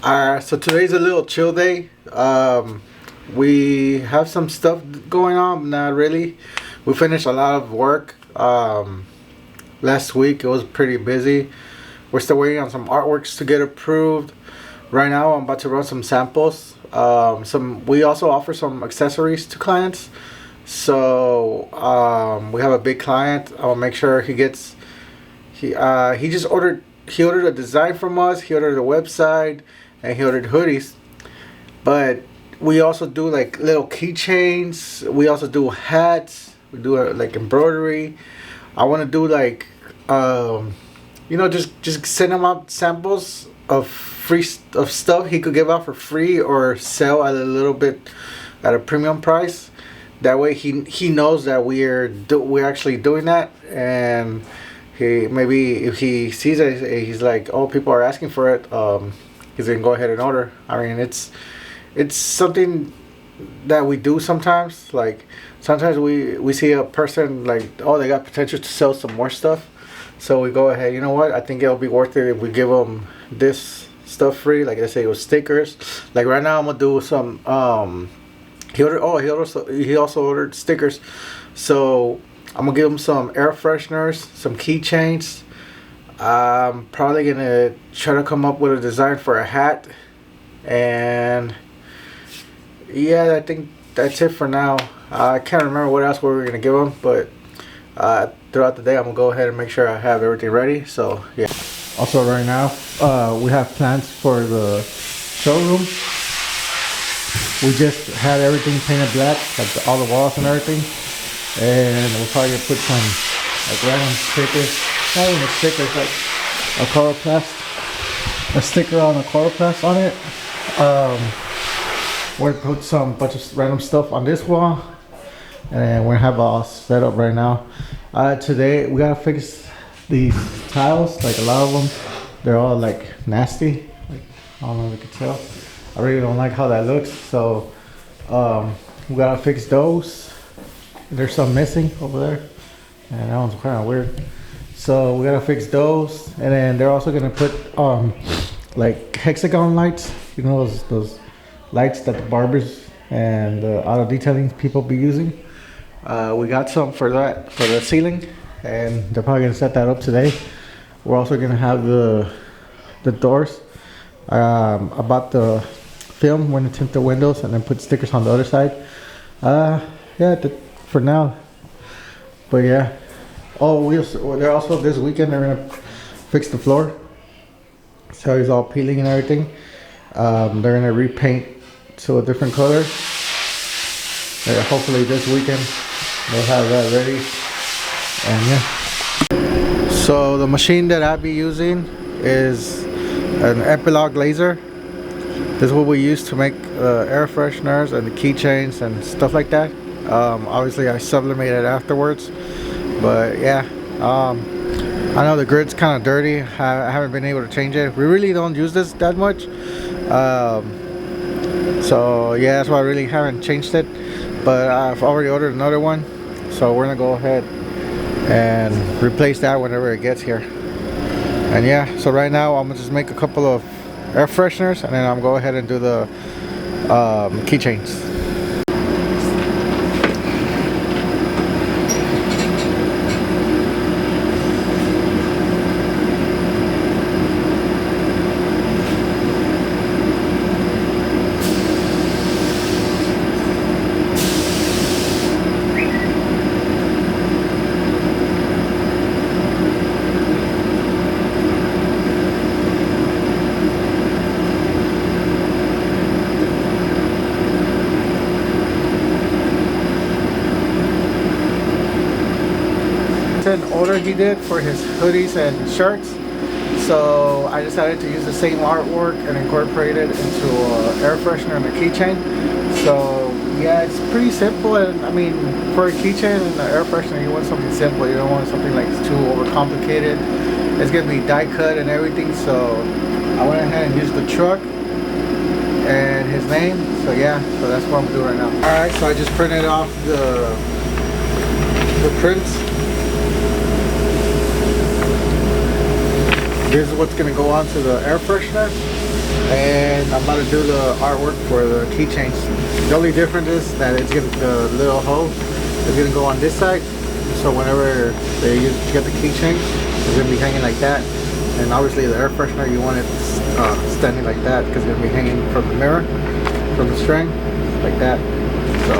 So today's a little chill day. We have some stuff going on, not really. We finished a lot of work last week. It was pretty busy. We're still waiting on some artworks to get approved. Right now, I'm about to run some samples. We also offer some accessories to clients. So we have a big client. I'll make sure he gets. He just ordered. He ordered a design from us. He ordered a website, and he ordered hoodies. But we also do like little keychains. We also do hats. We do like embroidery. I want to do like, just send him out samples of of stuff he could give out for free or sell at a little bit at a premium price. That way he knows that we're actually doing that, and maybe if he sees it, he's like, oh, people are asking for it. He's gonna go ahead and order. I mean, it's something that we do sometimes. Like sometimes we see a person like, oh, they got potential to sell some more stuff, so we go ahead. You know what? I think it'll be worth it if we give them this stuff free. Like I say, it was stickers. Like right now, I'm gonna do some. He also ordered stickers, so I'm gonna give him some air fresheners, some keychains. I'm probably gonna try to come up with a design for a hat, and yeah, I think that's it for now. I can't remember what else we were gonna give him, but throughout the day, I'm gonna go ahead and make sure I have everything ready. So yeah. Also, right now, we have plans for the showroom. We just had everything painted black, like all the walls and everything. And we'll probably put some like random stickers, not even stickers, like a coroplast, a sticker on a coroplast on it. We're gonna put some bunch of random stuff on this wall, and we're gonna have it all set up right now. Today we gotta fix these tiles, like a lot of them, they're all like nasty. Like, I don't know if you can tell. I really don't like how that looks, so we gotta fix those. There's some missing over there, and that one's kind of weird. So we gotta fix those, and then they're also gonna put like hexagon lights. You know those lights that the barbers and the auto detailing people be using. We got some for that for the ceiling, and they're probably gonna set that up today. We're also gonna have the doors. About the film, we're gonna tint the windows and then put stickers on the other side. For now, but yeah. Oh, they're also this weekend they're gonna fix the floor, so it's all peeling and everything. They're gonna repaint to a different color. Hopefully this weekend they'll have that ready. And yeah. So the machine that I'll be using is an epilogue laser. This is what we use to make air fresheners and the keychains and stuff like that. Obviously I sublimated afterwards, but yeah, I know the grid's kind of dirty. I haven't been able to change it. We really don't use this that much, so yeah, that's why I really haven't changed it. But I've already ordered another one, so we're gonna go ahead and replace that whenever it gets here. And yeah, so right now I'm gonna just make a couple of air fresheners, and then I'm gonna go ahead and do the keychains. An order he did for his hoodies and shirts, so I decided to use the same artwork and incorporate it into an air freshener and a keychain. So yeah, it's pretty simple, and I mean, for a keychain and an air freshener, you want something simple. You don't want something like too overcomplicated. It's gonna be die cut and everything, so I went ahead and used the truck and his name. So yeah, so that's what I'm doing right now. Alright, so I just printed off the prints. This is what's going to go on to the air freshener. and I'm about to do the artwork for the keychains. The only difference is that it's gonna, the little hole is gonna go on this side, so whenever they get the keychain, it's gonna be hanging like that. And obviously the air freshener, you want it standing like that because it's gonna be hanging from the mirror, from the string, like that. So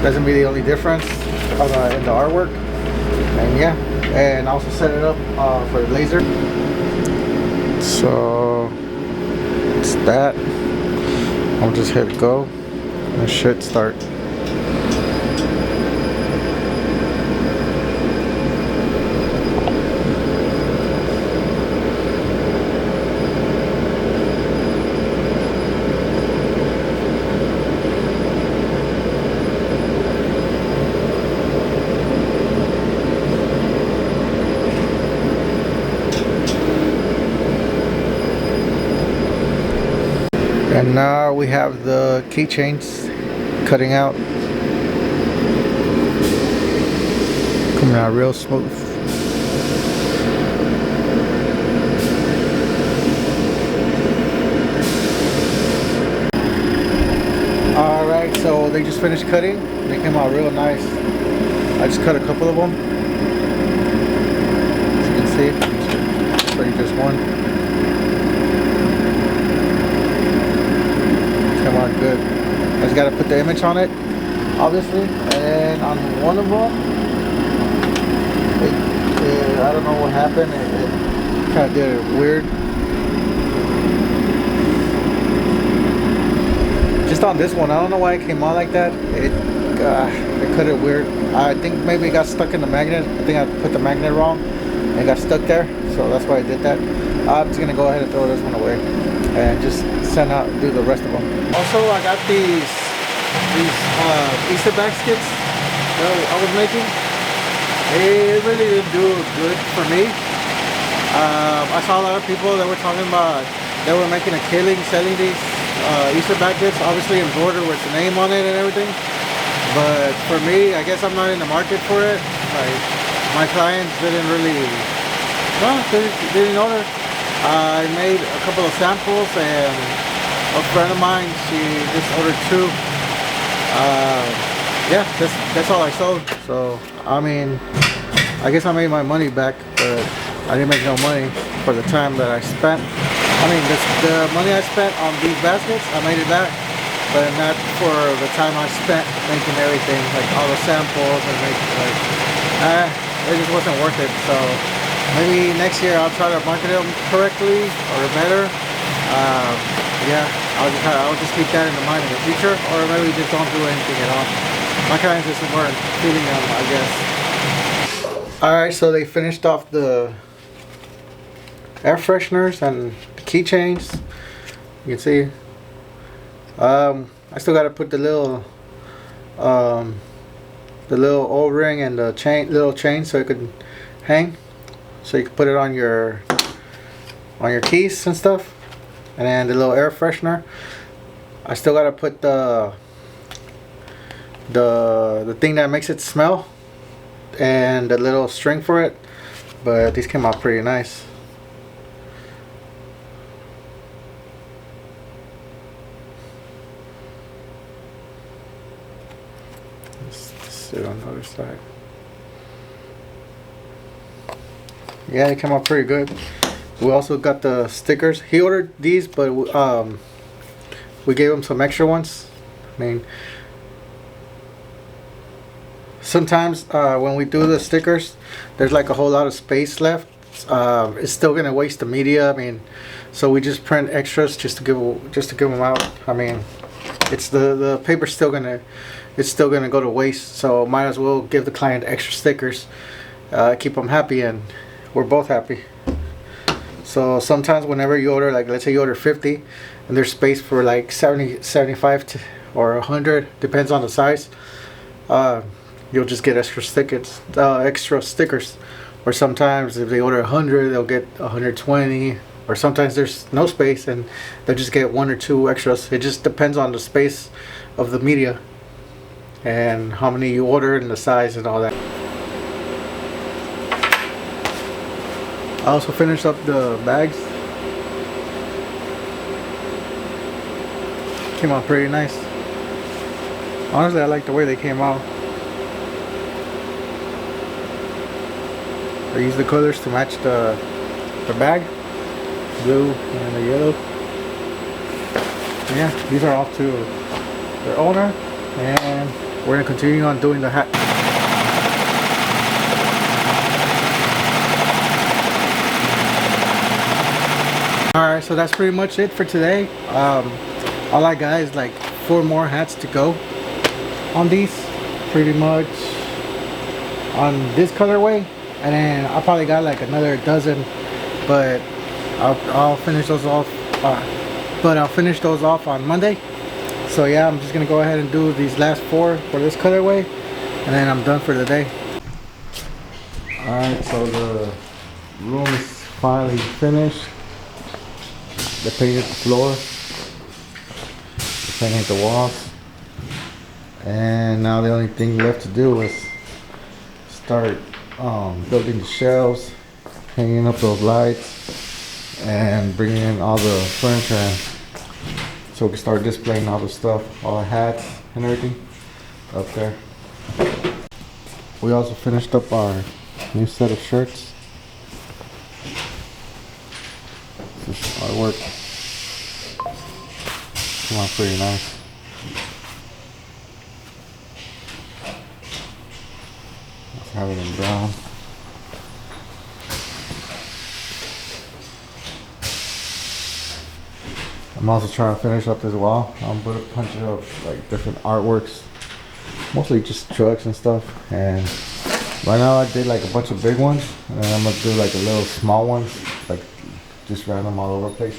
that's gonna be the only difference in the artwork. And yeah, and I also set it up for the laser. So it's that. I'll just hit go and it should start. And now we have the keychains cutting out, coming out real smooth. Alright, so they just finished cutting. They came out real nice. I just cut a couple of them. As you can see, I'll show you just one. Come on, good. I just gotta put the image on it, obviously, and on one of them, I don't know what happened. It kind of did it weird. Just on this one, I don't know why it came out like that. It cut it weird. I think maybe it got stuck in the magnet. I think I put the magnet wrong and it got stuck there, so that's why I did that. I'm just gonna go ahead and throw this one away and just do the rest of them. Also, I got these Easter baskets that I was making. It really didn't do good for me. I saw a lot of people that were talking about they were making a killing selling these Easter baskets, obviously embroidered with the name on it and everything. But for me, I guess I'm not in the market for it. Like, my clients didn't really, well, they didn't order. I made a couple of samples, and a friend of mine, she just ordered 2. Yeah, that's all I sold. So I mean, I guess I made my money back, but I didn't make no money for the time that I spent. I mean, the money I spent on these baskets, I made it back, but not for the time I spent making everything, like all the samples and making it just wasn't worth it. So maybe next year I'll try to market them correctly or better. Yeah, I'll just keep that in mind in the future, or maybe just don't do anything at all. My clients just weren't feeling them, I guess. Alright, so they finished off the air fresheners and the keychains. You can see. I still gotta put the little O-ring and the little chain so it could hang. So you can put it on your keys and stuff, and then the little air freshener. I still gotta put the thing that makes it smell and the little string for it, but these came out pretty nice. Let's sit on the other side. Yeah, they came out pretty good. We also got the stickers. He ordered these, but we gave him some extra ones. I mean, sometimes when we do the stickers, there's like a whole lot of space left. It's still gonna waste the media. I mean, so we just print extras just to give them out. I mean, it's the paper's still gonna go to waste. So might as well give the client extra stickers, keep them happy, and we're both happy. So sometimes whenever you order, like let's say you order 50 and there's space for like 70, 75 or 100, depends on the size, you'll just get extra stickers. Or sometimes if they order 100, they'll get 120, or sometimes there's no space and they'll just get 1 or 2 extras. It just depends on the space of the media and how many you order and the size and all that. I also finished up the bags. Came out pretty nice. Honestly, I like the way they came out. I used the colors to match the bag, blue and the yellow. And yeah, these are off to their owner, and we're gonna continue on doing the hat. Alright, so that's pretty much it for today. All I got is like 4 more hats to go on these, pretty much on this colorway, and then I probably got like another dozen, but I'll finish those off. I'll finish those off on Monday. So yeah, I'm just gonna go ahead and do these last 4 for this colorway, and then I'm done for the day. Alright, so the room is finally finished. They painted the floor, they painted the walls, and now the only thing left to do is start building the shelves, hanging up those lights, and bringing in all the furniture in, so we can start displaying all the stuff, all the hats and everything up there. We also finished up our new set of shirts. Artwork. Come on, pretty nice. Let's have it in brown. I'm also trying to finish up this wall. I'm gonna punch it up like different artworks, mostly just trucks and stuff. And right now I did like a bunch of big ones, and then I'm gonna do like a little small ones, like just random all over the place.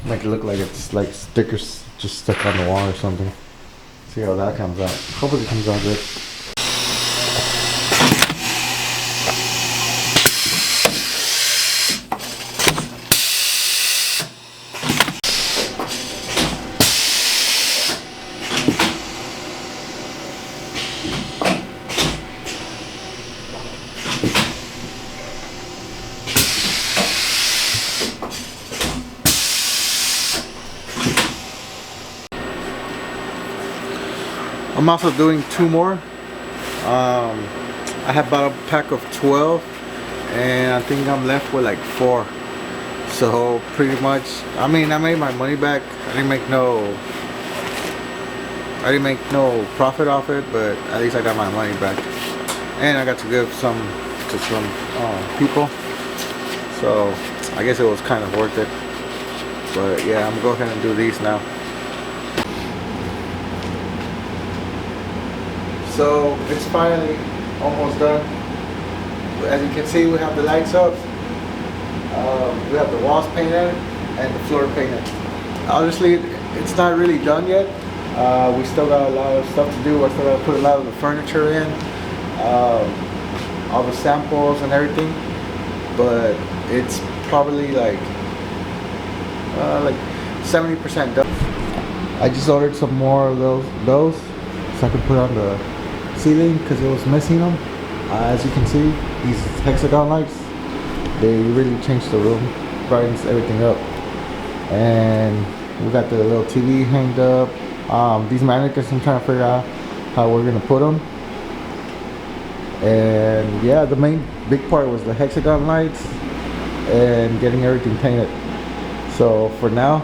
Make it look like it's like stickers just stuck on the wall or something. See how that comes out. Hopefully it comes out good. I'm also doing 2 more. I have bought a pack of 12, and I think I'm left with like 4. So pretty much, I mean, I made my money back. I didn't make no profit off it, but at least I got my money back, and I got to give some to some people. So I guess it was kind of worth it. But yeah, I'm gonna go ahead and do these now. So it's finally almost done. As you can see, we have the lights up, we have the walls painted, and the floor painted. Honestly, it's not really done yet. We still got a lot of stuff to do. I still got to put a lot of the furniture in, all the samples and everything. But it's probably like 70% done. I just ordered some more of those so I can put on the ceiling because it was missing them. As you can see, these hexagon lights, they really changed the room, brightens everything up. And we got the little TV hanged up. These mannequins, I'm trying to figure out how we're gonna put them. And yeah, the main big part was the hexagon lights and getting everything painted. So for now,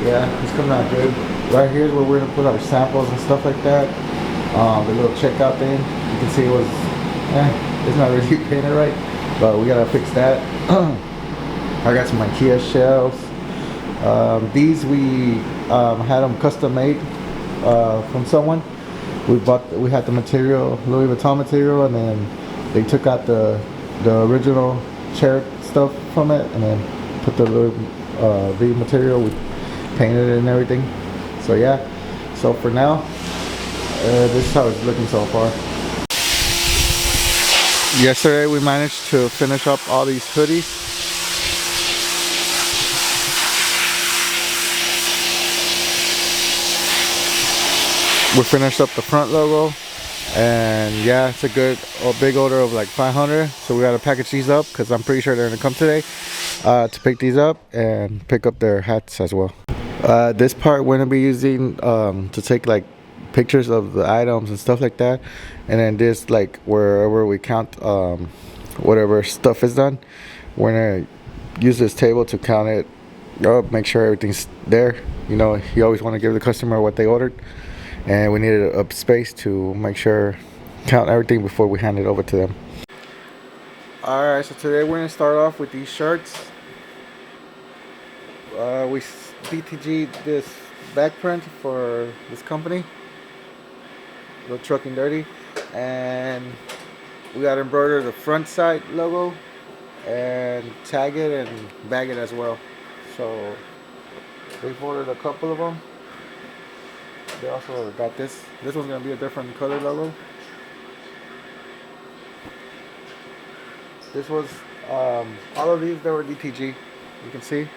yeah, it's coming out good. Right here is where we're gonna put our samples and stuff like that. The little checkout thing, you can see it was, it's not really painted right, but we gotta fix that. I got some IKEA shelves. These we had them custom made from someone. We had the material, Louis Vuitton material, and then they took out the original chair stuff from it, and then put the Louis V material. We painted it and everything. So yeah, so for now, this is how it's looking so far. Yesterday we managed to finish up all these hoodies. We finished up the front logo, and yeah, it's a big order of like 500. So we gotta package these up because I'm pretty sure they're gonna come today to pick these up and pick up their hats as well. This part we're gonna be using to take like pictures of the items and stuff like that, and then this like wherever we count whatever stuff is done, we're gonna use this table to count it up, make sure everything's there. You know, you always want to give the customer what they ordered, and we needed a space to make sure count everything before we hand it over to them. Alright, so today we're gonna start off with these shirts. We DTG'd this back print for this company, the Trucking Dirty, and we got to embroider the front side logo and tag it and bag it as well. So we've ordered a couple of them. They also got this. This one's gonna be a different color logo. This was all of these. They were DTG. You can see.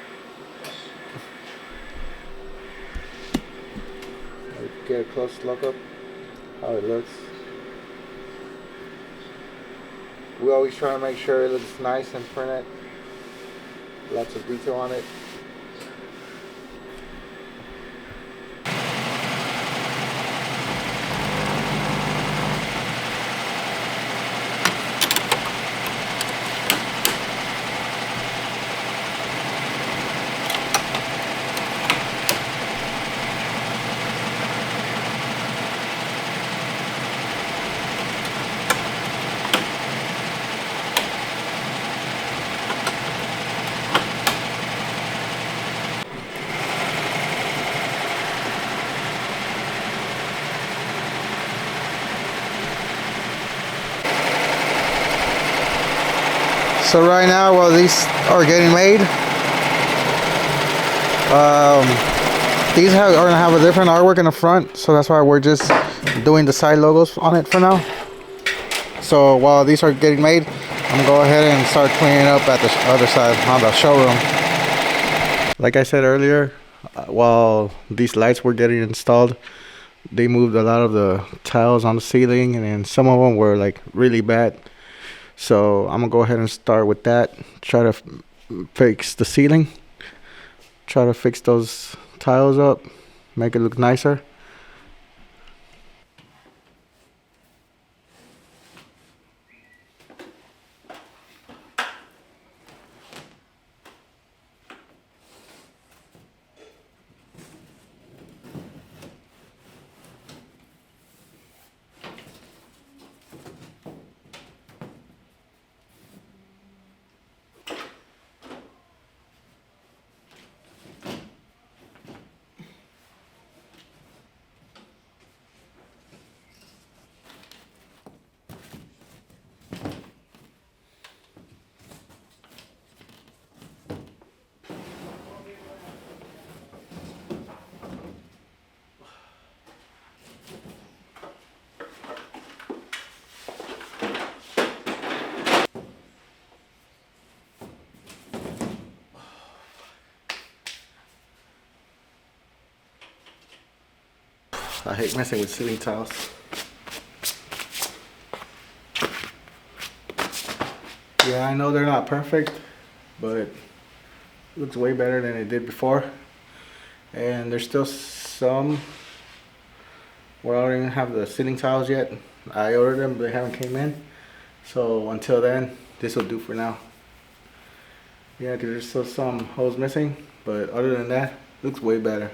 Get a close look up how it looks. We always try to make sure it looks nice and printed. Lots of detail on it. So right now, while these are getting made, these are gonna have a different artwork in the front, so that's why we're just doing the side logos on it for now. So while these are getting made, I'm gonna go ahead and start cleaning up at the other side on the showroom. Like I said earlier, while these lights were getting installed, they moved a lot of the tiles on the ceiling, and then some of them were like really bad. So I'm gonna go ahead and start with that. Try to fix the ceiling. Try to fix those tiles up, make it look nicer. I hate messing with ceiling tiles. Yeah, I know they're not perfect, but it looks way better than it did before. And there's still some where I don't even have the ceiling tiles yet. I ordered them, but they haven't came in. So until then, this will do for now. Yeah, because there's still some holes missing, but other than that, it looks way better.